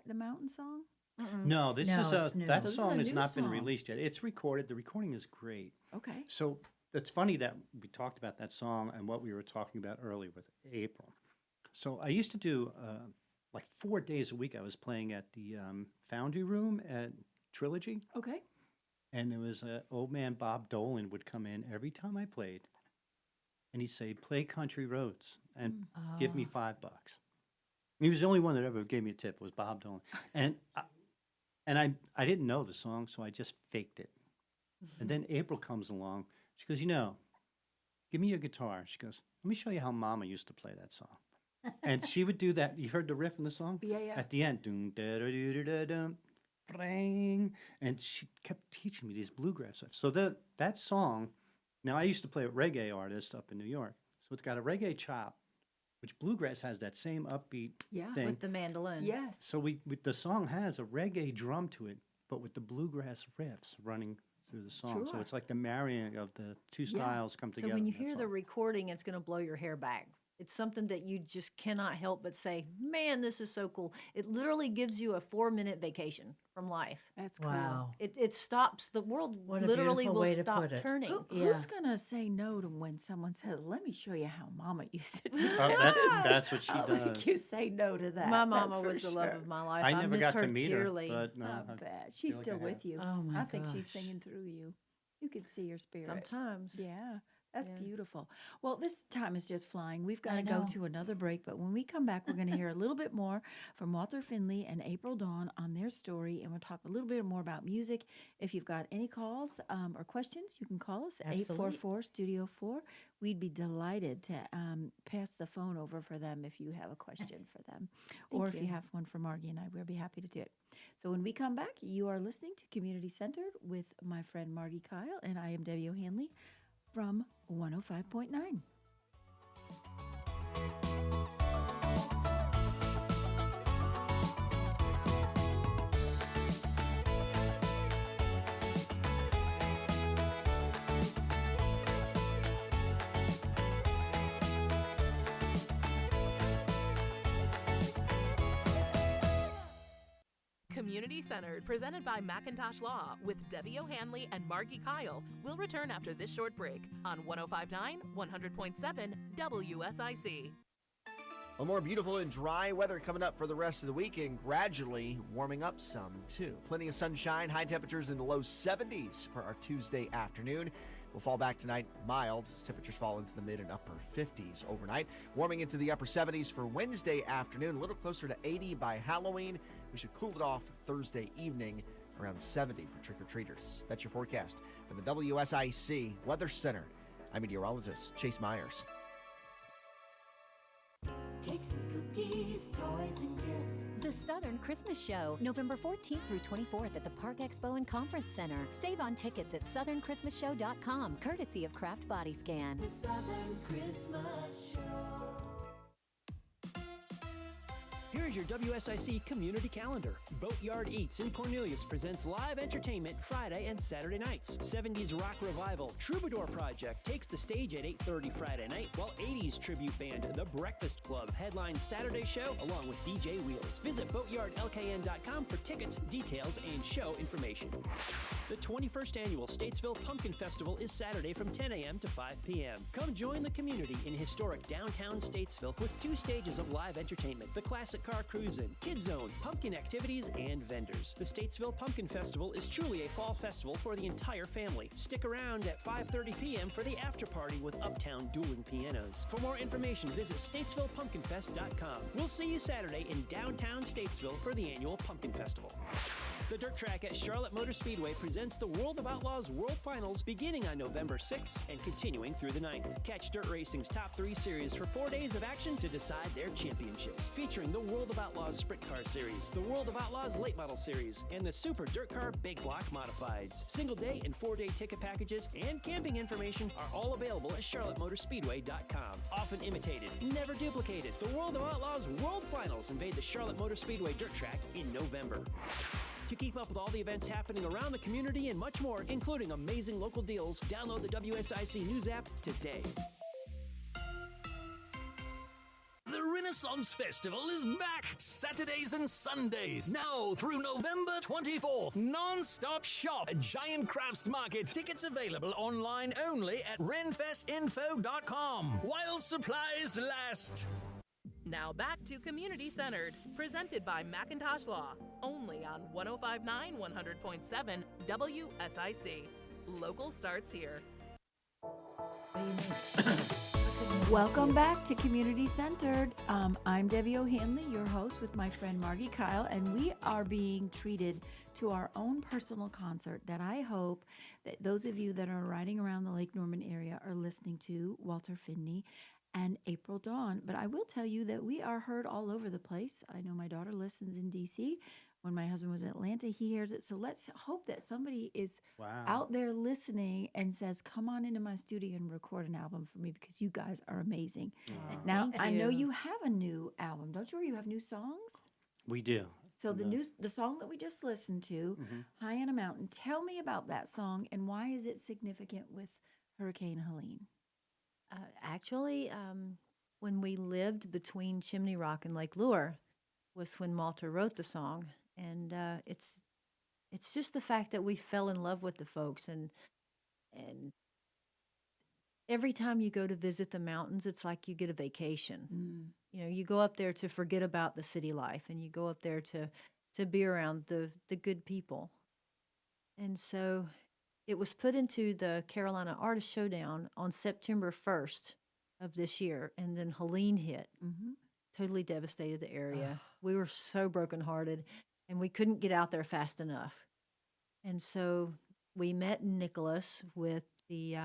The mountain song? Mm-mm. No, this No, is it's new. that So this is song a has new not been song. released yet. It's recorded. The recording is great. Okay. So it's funny that we talked about that song and what we were talking about earlier with April. So I used to do like 4 days a week. I was playing at the Foundry Room at Trilogy, Okay. and there was old man Bob Dolan would come in every time I played, and he'd say, "Play Country Roads and give me $5." He was the only one that ever gave me a tip. Was Bob Dolan, and I didn't know the song, so I just faked it. And then April comes along. She goes, give me your guitar. She goes, let me show you how Mama used to play that song. And she would do that. You heard the riff in the song? Yeah, yeah. At the end, doom, da da da da da dum, bring. And she kept teaching me these bluegrass stuff. So that song, now I used to play with reggae artists up in New York. So it's got a reggae chop, which bluegrass has that same upbeat Yeah. thing. With the mandolin. Yes. So the song has a reggae drum to it, but with the bluegrass riffs running through the song. So Sure. it's like the marrying of the two styles come So together. when you in that hear the song. recording, it's going to blow your hair back. It's something that you just cannot help but say, man, this is so cool. It literally gives you a 4-minute vacation from life. That's cool. Wow. It stops, the world What a literally beautiful will way to stop put it. turning. Who's gonna say no to when someone says, "Let me show you how Mama used to do"? That's what she I'll does. make you say no to that. My that's mama for was the love sure. of my life. I I never miss got her to meet dearly. her, but no, I I bet she's feel like still I have. with you. Oh my I think she's gosh. singing through you. You can see her spirit. Sometimes. Yeah, that's Yeah. beautiful. Well, this time is just flying. We've got I to go know. to another break, but when we come back, we're going to hear a little bit more from Walter Finley and April Dawn on their story, and we'll talk a little bit more about music. If you've got any calls or questions, you can call us at Absolutely. 844-STUDIO-4. We'd be delighted to pass the phone over for them if you have a question for them, or if you you. have one for Margie and I, we'll be happy to do it. So when we come back, you are listening to Community Centered with my friend Margi Kyle, and I am Debbie O'Hanley from 105.9. Community Centered, presented by Macintosh Law with Debbie O'Hanley and Margi Kyle, will return after this short break on 105.9, 100.7 WSIC. Well, more beautiful and dry weather coming up for the rest of the week and gradually warming up some, too. Plenty of sunshine, high temperatures in the low 70s for our Tuesday afternoon. We'll fall back tonight mild as temperatures fall into the mid and upper 50s overnight. Warming into the upper 70s for Wednesday afternoon, a little closer to 80 by Halloween. We should cool it off Thursday evening around 70 for trick-or-treaters. That's your forecast from the WSIC Weather Center. I'm meteorologist Chase Myers. Cakes and cookies, toys and gifts. The Southern Christmas Show, November 14th through 24th at the Park Expo and Conference Center. Save on tickets at southernChristmasShow.com, courtesy of Kraft Body Scan. The Southern Christmas Show. Here's your WSIC community calendar. Boatyard Eats in Cornelius presents live entertainment Friday and Saturday nights. 70s rock revival Troubadour Project takes the stage at 8:30 Friday night, while 80s tribute band The Breakfast Club headlines Saturday show along with DJ Wheels. Visit boatyardlkn.com for tickets, details, and show information. The 21st annual Statesville Pumpkin Festival is Saturday from 10 a.m. to 5 p.m. Come join the community in historic downtown Statesville with 2 stages of live entertainment: the Classic Car Cruise-In, Kids Zone, pumpkin activities, and vendors. The Statesville Pumpkin Festival is truly a fall festival for the entire family. Stick around at 5:30 p.m. for the after party with Uptown dueling pianos. For more information, visit statesvillepumpkinfest.com. We'll see you Saturday in downtown Statesville for the annual Pumpkin Festival. The Dirt Track at Charlotte Motor Speedway presents the World of Outlaws World Finals beginning on November 6th and continuing through the 9th. Catch Dirt Racing's top 3 series for 4 days of action to decide their championships, featuring the World of Outlaws Sprint Car Series, the World of Outlaws Late Model Series, and the Super Dirt Car Big Block Modifieds. Single day and 4-day ticket packages and camping information are all available at charlottemotorspeedway.com. Often imitated, never duplicated, the World of Outlaws World Finals invade the Charlotte Motor Speedway Dirt Track in November. To keep up with all the events happening around the community and much more, including amazing local deals, download the WSIC News app today. The Renaissance Festival is back Saturdays and Sundays, now through November 24th. Non-stop shop at Giant Crafts Market. Tickets available online only at renfestinfo.com while supplies last. Now back to Community Centered, presented by Macintosh Law, only on 105.9 100.7 WSIC. Local starts here. Welcome back to Community Centered. I'm Debbie O'Hanley, your host, with my friend Margi Kyle, and we are being treated to our own personal concert that I hope that those of you that are riding around the Lake Norman area are listening to, Walter Finley and April Dawn. But I will tell you that we are heard all over the place. I know my daughter listens in D.C. When my husband was in Atlanta, he hears it. So let's hope that somebody is out there listening and says, come on into my studio and record an album for me, because you guys are amazing. Now, Thank I know you. you have a new album, don't you? Or you have new songs? We do. So the song that we just listened to, High on a Mountain, tell me about that song and why is it significant with Hurricane Helene? Actually, when we lived between Chimney Rock and Lake Lure was when Malta wrote the song. And it's just the fact that we fell in love with the folks. And every time you go to visit the mountains, it's like you get a vacation. You know, you go up there to forget about the city life, and you go up there to be around the good people. And so it was put into the Carolina Artist Showdown on September 1st of this year, and then Helene hit. Totally devastated the area. We were so brokenhearted, and we couldn't get out there fast enough. And so we met in Nicholas with the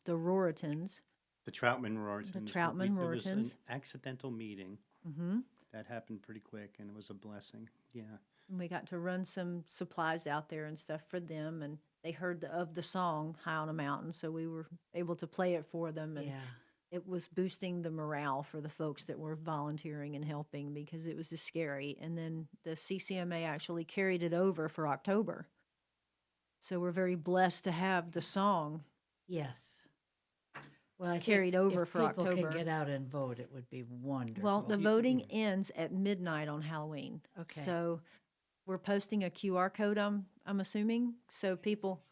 Roritons. The Troutman Roritons. The Troutman It was an Roritons. accidental meeting. That happened pretty quick, and it was a blessing. Yeah. And we got to run some supplies out there and stuff for them, and they heard of the song High on a Mountain, so we were able to play it for them. And it was boosting the morale for the folks that were volunteering and helping, because it was just scary. And then the CCMA actually carried it over for October. So we're very blessed to have the song. Yes. Well, I carried think over if for people October. can get out and vote, it would be wonderful. Well, the voting ends at midnight on Halloween. Okay. So we're posting a QR code, I'm assuming, so people,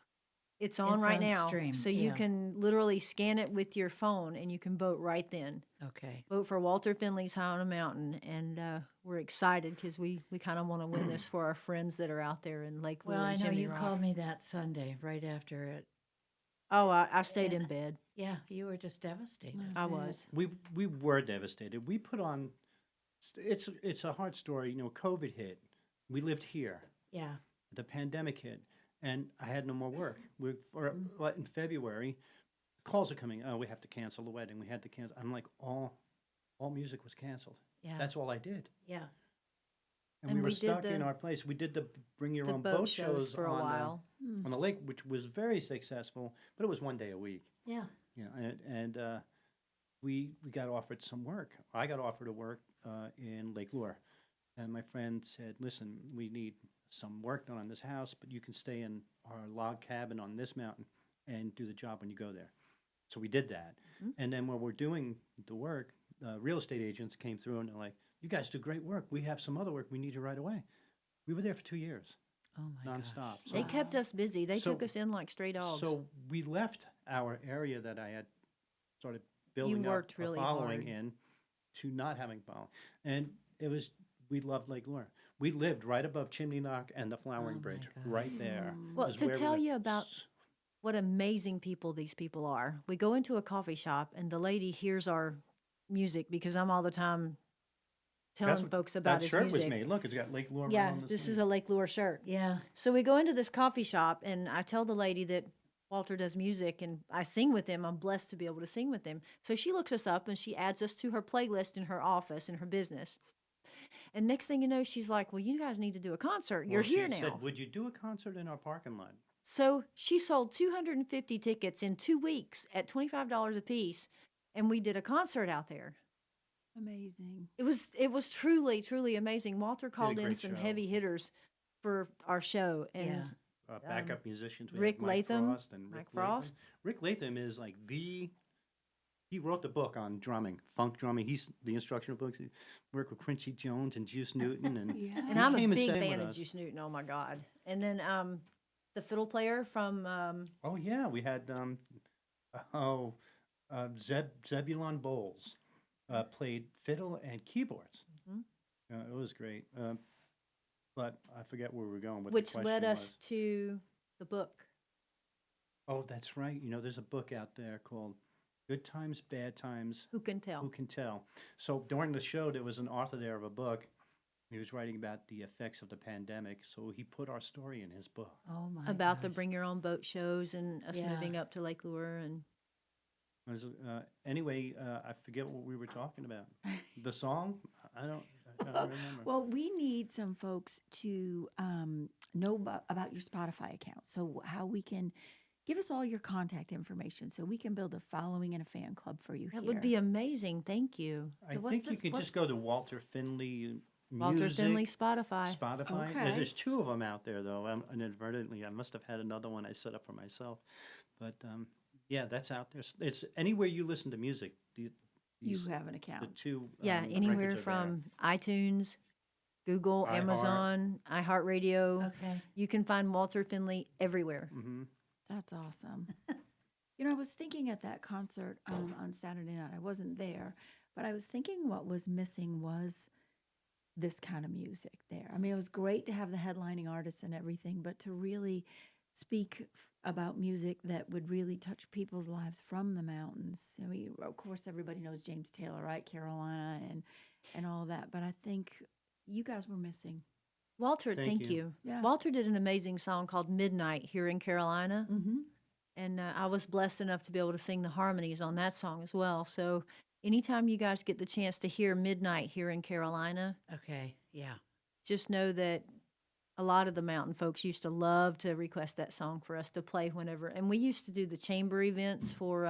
it's on It's right on now. stream, So you yeah. can literally scan it with your phone and you can vote right then. Okay. Vote for Walter Finley's High on a Mountain. And we're excited because we kind of want to win this for our friends that are out there in Lake Lure Well, I and know Chimney you Rock. called me that Sunday right after it. Oh, I stayed in bed. Yeah, you were just devastated. I was. We were devastated. We put on. It's a hard story. You know, COVID hit. We lived here. Yeah. The pandemic hit, and I had no more work. In February, calls are coming. Oh, we have to cancel the wedding. We had to cancel. I'm like, all music was canceled. Yeah. That's all I did. Yeah. And, And we were we did stuck in the- our place. We did the bring your the own boat boat shows shows for a on while. on the lake, which was very successful, but it was one day a week. Yeah. You know, and we got offered some work. I got offered a work in Lake Lure, and my friend said, "Listen, we need some work done on this house, but you can stay in our log cabin on this mountain and do the job when you go there." So we did that, and then when we're doing the work, real estate agents came through and they're like, "You guys do great work. We have some other work. We need you right away." We were there for 2 years. Oh my nonstop. gosh. They kept us busy. They So- took us in like stray dogs. So we left our area that I had started building worked up really a following hard. in to not having following. And it was, we loved Lake Lure. We lived right above Chimney Knock and the Flowering Bridge, right there. Well, is to where we tell lived. you about what amazing people these people are, we go into a coffee shop and the lady hears our music because I'm all the time telling what- folks about that his shirt music. was made. Look, it's got Lake Lure right Yeah, on the this sleeve. is a Lake Lure shirt. Yeah. So we go into this coffee shop and I tell the lady that Walter does music and I sing with him. I'm blessed to be able to sing with him. So she looks us up and she adds us to her playlist in her office, in her business. And next thing you know, she's like, "Well, you guys need to do a concert. You're Well, here she now." said, "Would you do a concert in our parking lot?" So she sold 250 tickets in 2 weeks at $25 a piece, and we did a concert out there. Amazing. It was truly, truly amazing. Walter called in great some show. heavy hitters for our show, and Yeah. Backup musicians. We had Rick Mike Latham, Frost and Mike Rick Frost. Latham. Rick Latham is like he wrote the book on drumming, funk drumming. He's the instructional books. He worked with Quincy Jones and Juice Newton, and Yeah. and he I'm a came and big sang fan with of us. Juice Newton. Oh my God! And then the fiddle player from Oh yeah, we had Zebulon Bowles played fiddle and keyboards. Mhm. It was great. But I forget where we were going. What which the led question us was. to the book. Oh, that's right. You know, there's a book out there called "Good Times, Bad Times." Who can tell? Who can tell? So during the show, there was an author there of a book. He was writing about the effects of the pandemic, so he put our story in his book. Oh my About the gosh. bring your own boat shows and us Yeah. moving up to Lake Lure and Anyway, I forget what we were talking about. The song? I don't remember. Well, we need some folks to know about your Spotify account. So how we can give us all your contact information so we can build a following and a fan club for you that here. would be amazing. Thank you. I So what's think you this- could what- just go to Walter Finley Walter Music, Finley Spotify. Spotify. Okay. There's two of them out there, though. Inadvertently, I must have had another one I set up for myself. But yeah, that's out there. It's anywhere you listen to music. You these- have an The account. two. Yeah, records anywhere are there. from iTunes, Google, iHeart. Amazon, iHeartRadio. Okay. You can find Walter Finley everywhere. Mm-hmm. That's awesome. You know, I was thinking at that concert on Saturday night, I wasn't there, but I was thinking what was missing was this kind of music there. I mean, it was great to have the headlining artists and everything, but to really speak about music that would really touch people's lives from the mountains. I mean, of course, everybody knows James Taylor, right? Carolina and all that, but I think you guys were missing. Walter, Thank thank you. you. Yeah. Walter did an amazing song called Midnight here in Carolina. Mm-hmm. And I was blessed enough to be able to sing the harmonies on that song as well. So anytime you guys get the chance to hear Midnight here in Carolina, Okay. Yeah. just know that a lot of the mountain folks used to love to request that song for us to play whenever. And we used to do the chamber events for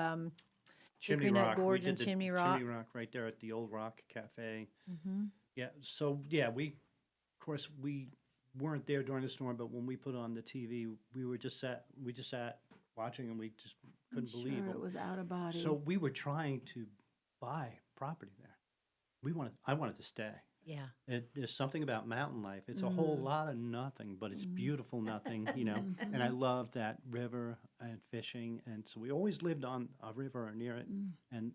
Chimney Hickory Nut Rock. We Gorge did and the Chimney Rock. Chimney Rock right there at the Old Rock Cafe. Mm-hmm. Yeah. So yeah, of course we weren't there during the storm, but when we put on the TV, we just sat watching, and we just couldn't believe it was out of body. So we were trying to buy property there. I wanted to stay. Yeah. There's something about mountain life. It's a whole lot of nothing, but it's beautiful nothing, you know. And I love that river and fishing, and so we always lived on a river or near it. And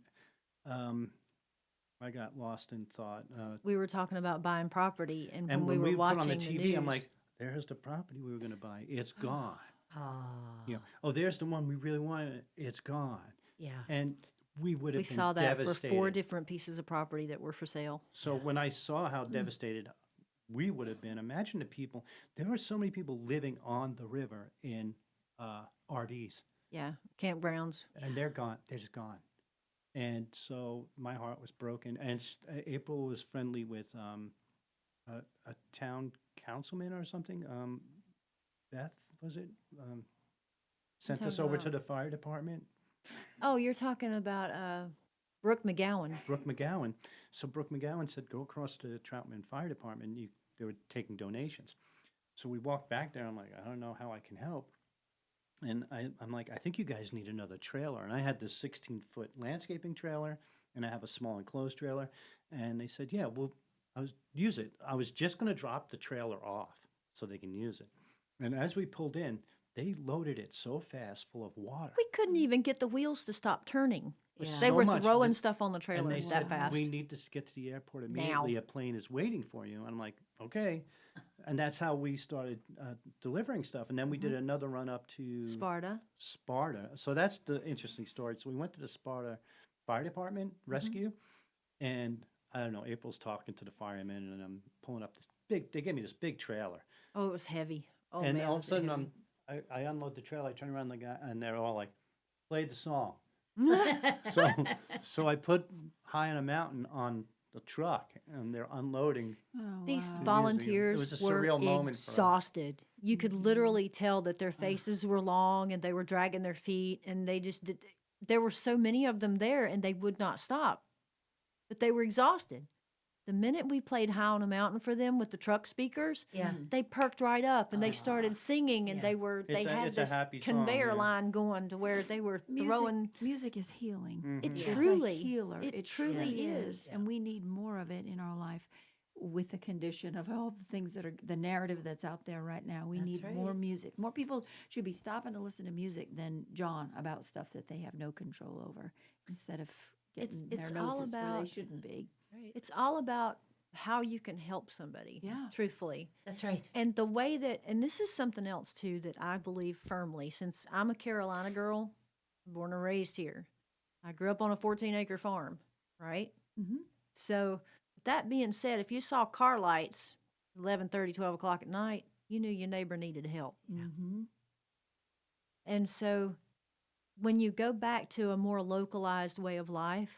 I got lost in thought. We were talking about buying property, and, And when we were put watching on the the TV, news, I'm like, "There's the property we were going to buy. It's gone." Ah. You know, oh, there's the one we really wanted. It's gone. Yeah. And we would have we been saw that devastated. for 4 different pieces of property that were for sale. So when I saw how devastated we would have been, imagine the people. There are so many people living on the river in RVs. Yeah, campgrounds. and they're gone. They're just gone. And so my heart was broken. And April was friendly with a town councilman or something. Beth, was it? Sent us talking over to about- the fire department. Oh, you're talking about Brooke McGowan. Brooke McGowan. So Brooke McGowan said, go across to the Troutman Fire Department. They were taking donations. So we walked back there. I'm like, I don't know how I can help. And I'm like, I think you guys need another trailer. And I had this 16-foot landscaping trailer, and I have a small enclosed trailer. And they said, yeah, well, use it. I was just going to drop the trailer off so they can use it. And as we pulled in, they loaded it so fast, full of water. We couldn't even get the wheels to stop turning. But They so were much throwing that- stuff on the trailer and they that said, fast. we need to get to the airport immediately. A plane is waiting for you. And I'm like, okay. And that's how we started delivering stuff. And then we did another run up to Sparta. So that's the interesting story. So we went to the Sparta Fire Department rescue. And I don't know, April's talking to the fireman, and I'm pulling up this they gave me this big trailer. Oh, it was heavy. Oh, and man, all of was a it sudden, heavy. I unload the trailer, I turn around the guy, and they're all like, play the song. So I put High on a Mountain on the truck, and they're unloading. These the music. volunteers It was a were surreal moment for us. exhausted. You could literally tell that their faces were long and they were dragging their feet, and they just did. There were so many of them there, and they would not stop. But they were exhausted. The minute we played High on a Mountain for them with the truck speakers, they perked right up and they started singing, and they had it's a this happy song, conveyor yeah. line going to where they were throwing. Music is healing. It It's a truly healer. It truly is. And we need more of it in our life. With the condition of all the things that are the narrative that's out there right now, we need more right. music. More people should be stopping to listen to music than John about stuff that they have no control over, instead of getting It's their all noses where they about- shouldn't be. It's all about how you can help somebody. Yeah. Truthfully. That's right. And the way that, and this is something else too that I believe firmly, since I'm a Carolina girl, born and raised here. I grew up on a 14-acre farm, right? Mm-hmm. So, with that being said, if you saw car lights 11:30, 12 o'clock at night, you knew your neighbor needed help. Mm-hmm. And so, when you go back to a more localized way of life,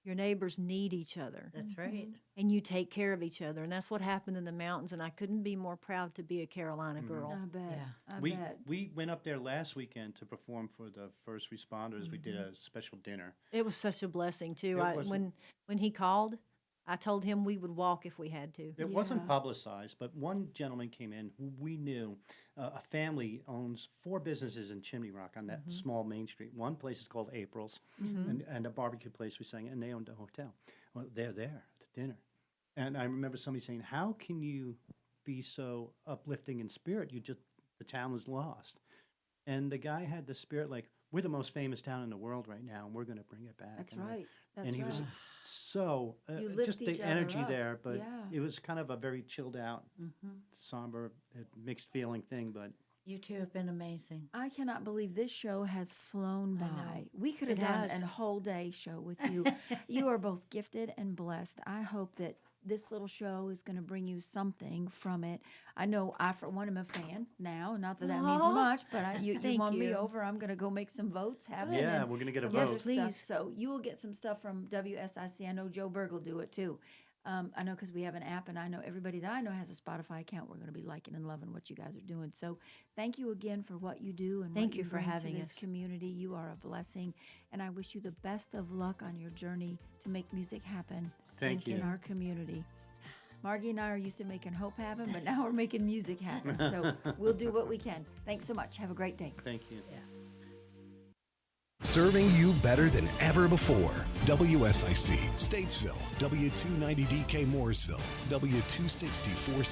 your neighbors need each other. That's right. And you take care of each other. And that's what happened in the mountains. And I couldn't be more proud to be a Carolina girl. I bet. I we bet. we went up there last weekend to perform for the first responders. We did a special dinner. It was such a blessing too. It was. When he called, I told him we would walk if we had to. It wasn't publicized, but one gentleman came in who we knew. A family owns 4 businesses in Chimney Rock on that small main street. One place is called April's, and a barbecue place we sang at, and they owned a hotel. Well, they're there at the dinner. And I remember somebody saying, how can you be so uplifting in spirit? The town is lost. And the guy had the spirit like, we're the most famous town in the world right now, and we're going to bring it back. That's And right. That's and he right. was so, You lift just each the other energy up. there, but Yeah. it was kind of a very chilled out, somber, mixed feeling thing, but You two have been amazing. I cannot believe this show has flown by. We could have It done has. a whole day show with you. You are both gifted and blessed. I hope that this little show is going to bring you something from it. I know I, for one, am a fan now. Not that that means Aw. much, but you Thank won me you. over. I'm going to go make some votes happen. Yeah, and we're gonna get a some other vote. stuff. Yes, please. So you will get some stuff from WSIC. I know Joe Berg will do it too. I know because we have an app, and I know everybody that I know has a Spotify account. We're going to be liking and loving what you guys are doing. So thank you again for what you do and Thank what you for bring having to this us. community. You are a blessing, and I wish you the best of luck on your journey to make music happen Thank in you. our community. Margie and I are used to making hope happen, but now we're making music happen. So we'll do what we can. Thanks so much. Have a great day. thank you. Serving you better than ever before. WSIC, Statesville, W290DK Mooresville, W264C.